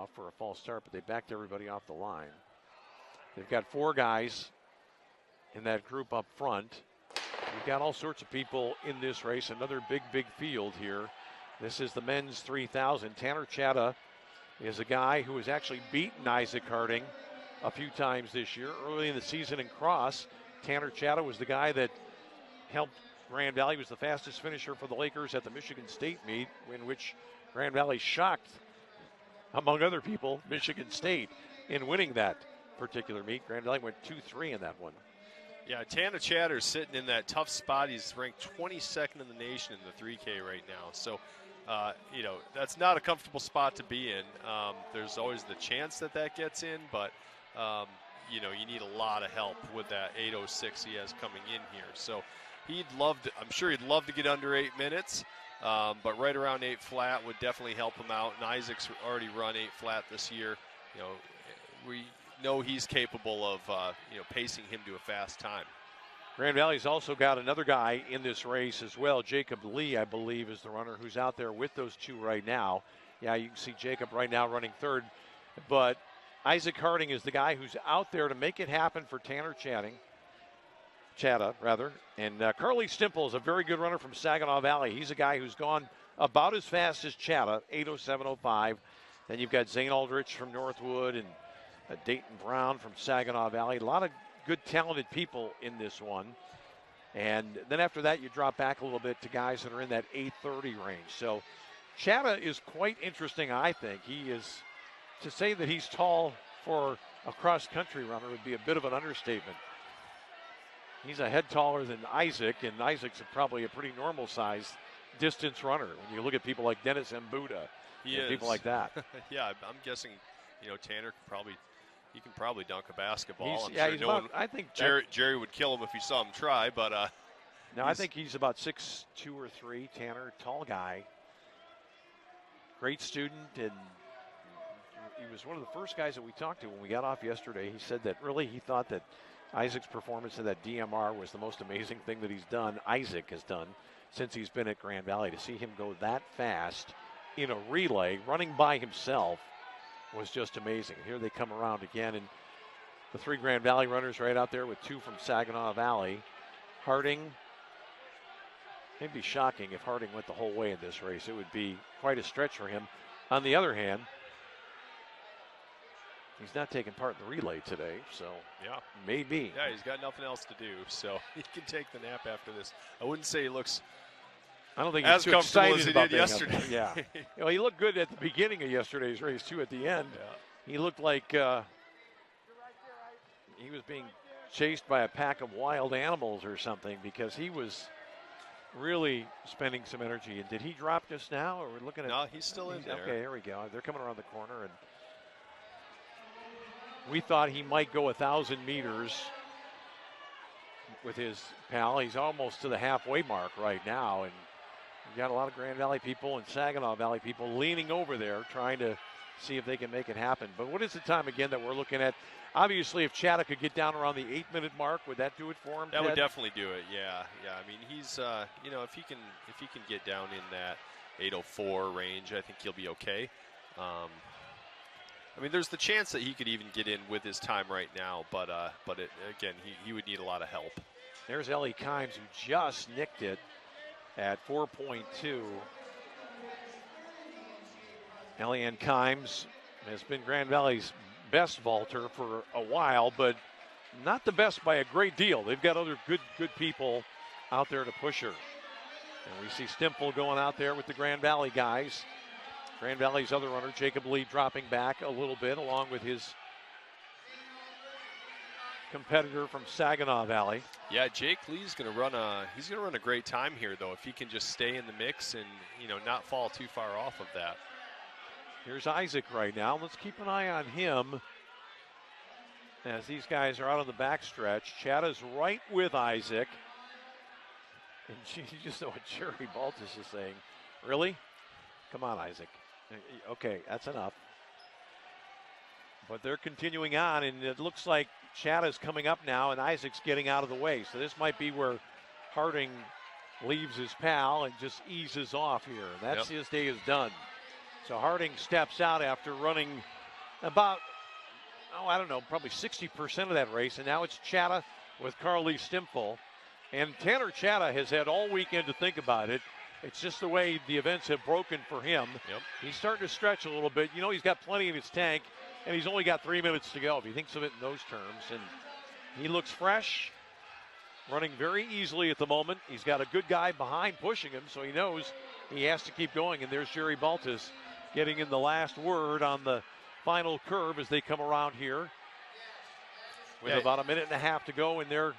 off for a false start, but they backed everybody off the line. They've got 4 guys in that group up front. We've got all sorts of people in this race. Another big field here. This is the men's 3,000. Tanner Chatta is a guy who has actually beaten Isaac Harding a few times this year. Early in the season in cross, Tanner Chatta was the guy that helped Grand Valley. He was the fastest finisher for the Lakers at the Michigan State meet, in which Grand Valley shocked, among other people, Michigan State in winning that particular meet. Grand Valley went 2-3 in that one. Yeah, Tanner Chatter's sitting in that tough spot. He's ranked 22nd in the nation in the 3K right now. So, that's not a comfortable spot to be in. There's always the chance that gets in, but, you need a lot of help with that 8:06 he has coming in here. So I'm sure he'd love to get under 8 minutes, but right around 8 flat would definitely help him out. And Isaac's already run 8 flat this year. We know he's capable of, pacing him to a fast time. Grand Valley's also got another guy in this race as well. Jacob Lee, I believe, is the runner who's out there with those 2 right now. Yeah, you can see Jacob right now running third. But Isaac Harding is the guy who's out there to make it happen for Tanner Chatta. And Carly Stimple is a very good runner from Saginaw Valley. He's a guy who's gone about as fast as Chatta, 8:07:05. Then you've got Zane Aldrich from Northwood and Dayton Brown from Saginaw Valley. A lot of good, talented people in this one. And then after that, you drop back a little bit to guys that are in that 8:30 range. So Chatta is quite interesting, I think. He is, to say that he's tall for a cross-country runner would be a bit of an understatement. He's a head taller than Isaac, and Isaac's probably a pretty normal-sized distance runner when you look at people like Dennis Mbuda and people like that. Yeah, I'm guessing, Tanner can probably dunk a basketball. I think Jerry would kill him if he saw him try, but I think he's about 6'2" or 3", Tanner, tall guy. Great student, and he was one of the first guys that we talked to when we got off yesterday. He said that really he thought that Isaac's performance in that DMR was the most amazing thing that Isaac has done since he's been at Grand Valley. To see him go that fast in a relay, running by himself, was just amazing. Here they come around again, and the 3 Grand Valley runners right out there with 2 from Saginaw Valley. Harding, it'd be shocking if Harding went the whole way in this race. It would be quite a stretch for him. On the other hand, he's not taking part in the relay today, so yeah, maybe. Yeah, he's got nothing else to do, so he can take the nap after this. I wouldn't say he looks I don't think as he's too comfortable excited as he about did yesterday. Yeah. He looked good at the beginning of yesterday's race, too, at the end. Yeah. He looked like he was being chased by a pack of wild animals or something, because he was really spending some energy. And did he drop just now, or we're looking at? No, he's still in there. Okay, here we go. They're coming around the corner, and we thought he might go 1,000 meters with his pal. He's almost to the halfway mark right now, and we've got a lot of Grand Valley people and Saginaw Valley people leaning over there trying to see if they can make it happen. But what is the time again that we're looking at? Obviously, if Chatta could get down around the 8-minute mark, would that do it for him? That would definitely do it. Yeah. I mean, he's if he can get down in that 8:04 range, I think he'll be okay. I mean, there's the chance that he could even get in with his time right now, but again, he would need a lot of help. There's Ellie Kimes, who just nicked it at 4.2. Ellie Kimes has been Grand Valley's best vaulter for a while, but not the best by a great deal. They've got other good people out there to push her. And we see Stimple going out there with the Grand Valley guys. Grand Valley's other runner, Jacob Lee, dropping back a little bit, along with his competitor from Saginaw Valley. Yeah, Jake Lee's going to run a great time here, though, if he can just stay in the mix and not fall too far off of that. Here's Isaac right now. Let's keep an eye on him as these guys are out on the backstretch. Chatta's right with Isaac. And you just know what Jerry Baltus is saying. Really? Come on, Isaac. Okay, that's enough. But they're continuing on, and it looks like Chatta's coming up now, and Isaac's getting out of the way. So this might be where Harding leaves his pal and just eases off here. That's his day is done. So Harding steps out after running about, I don't know, probably 60% of that race. And now it's Chatta with Carly Stimple. And Tanner Chatta has had all weekend to think about it. It's just the way the events have broken for him. Yep. He's starting to stretch a little bit. You know, he's got plenty in his tank, and he's only got 3 minutes to go, if he thinks of it in those terms. And he looks fresh, running very easily at the moment. He's got a good guy behind pushing him, so he knows he has to keep going. And there's Jerry Baltus getting in the last word on the final curve as they come around here with about a minute and a half to go in their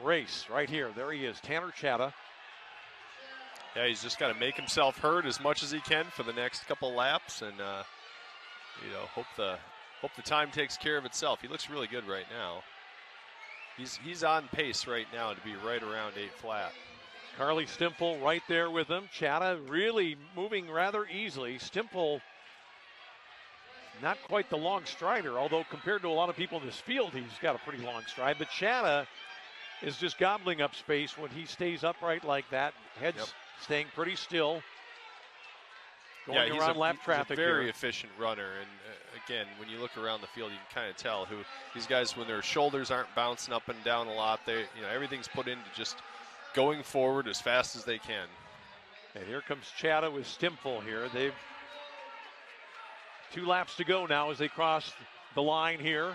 race right here. There he is, Tanner Chatta. Yeah, he's just got to make himself heard as much as he can for the next couple laps, and hope the time takes care of itself. He looks really good right now. He's on pace right now to be right around 8 flat. Carly Stimple right there with him. Chatta really moving rather easily. Stimple not quite the long strider, although compared to a lot of people in this field, he's got a pretty long stride. But Chatta is just gobbling up space when he stays upright like that. Head's staying pretty still. Going around lap traffic. He's a very efficient runner, and again, when you look around the field, you can kind of tell who these guys, when their shoulders aren't bouncing up and down a lot, everything's put into just going forward as fast as they can. And here comes Chatta with Stimple here. They've 2 laps to go now as they cross the line here.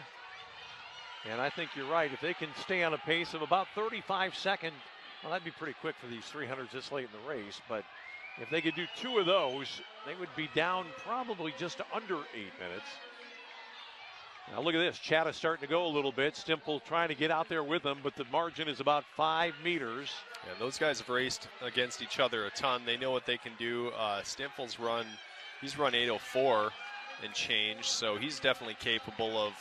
And I think you're right. If they can stay on a pace of about 35 seconds, well, that'd be pretty quick for these 300s this late in the race. But if they could do 2 of those, they would be down probably just under 8 minutes. Now look at this. Chatta starting to go a little bit. Stimple trying to get out there with them, but the margin is about 5 meters. Yeah, those guys have raced against each other a ton. They know what they can do. Stimple's he's run 8:04 and change, so he's definitely capable of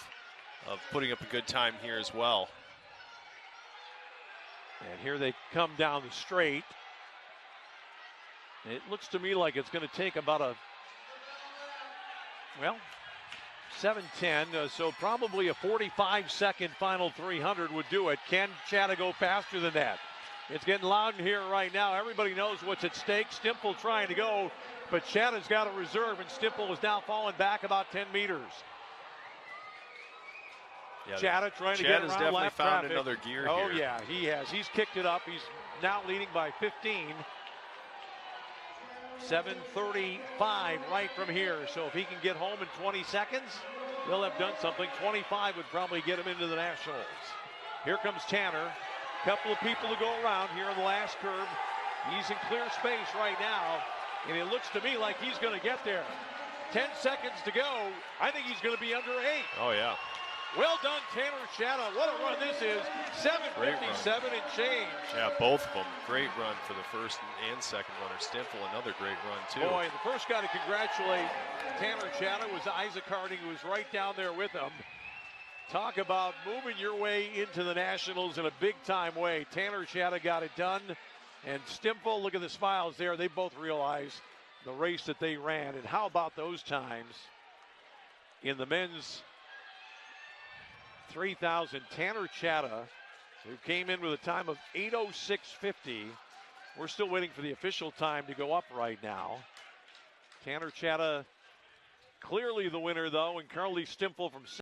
putting up a good time here as well. And here they come down the straight. It looks to me like it's going to take about 7:10, so probably a 45-second final 300 would do it. Can Chatta go faster than that? It's getting loud in here right now. Everybody knows what's at stake. Stimple trying to go, but Chatta's got a reserve, and Stimple is now falling back about 10 meters. Yeah, Chatta trying to get around definitely lap found traffic. Another gear here. Yeah, he has. He's kicked it up. He's now leading by 15. 7:35 right from here. So if he can get home in 20 seconds, they'll have done something. 25 would probably get him into the Nationals. Here comes Tanner. Couple of people to go around here on the last curve. He's in clear space right now, and it looks to me like he's going to get there. 10 seconds to go. I think he's going to be under 8. Oh, yeah. Well done, Tanner Chatta. What a run this is. 7:57 and change. Yeah, both of them. Great run for the first and second runner. Stimple, another great run, too. Boy, the first guy to congratulate Tanner Chatta was Isaac Harding, who was right down there with him. Talk about moving your way into the Nationals in a big-time way. Tanner Chatta got it done. And Stimple, look at the smiles there. They both realize the race that they ran. And how about those times in the men's 3,000? Tanner Chatta, who came in with a time of 8:06.50. We're still waiting for the official time to go up right now. Tanner Chatta clearly the winner, though, and Carly Stimple from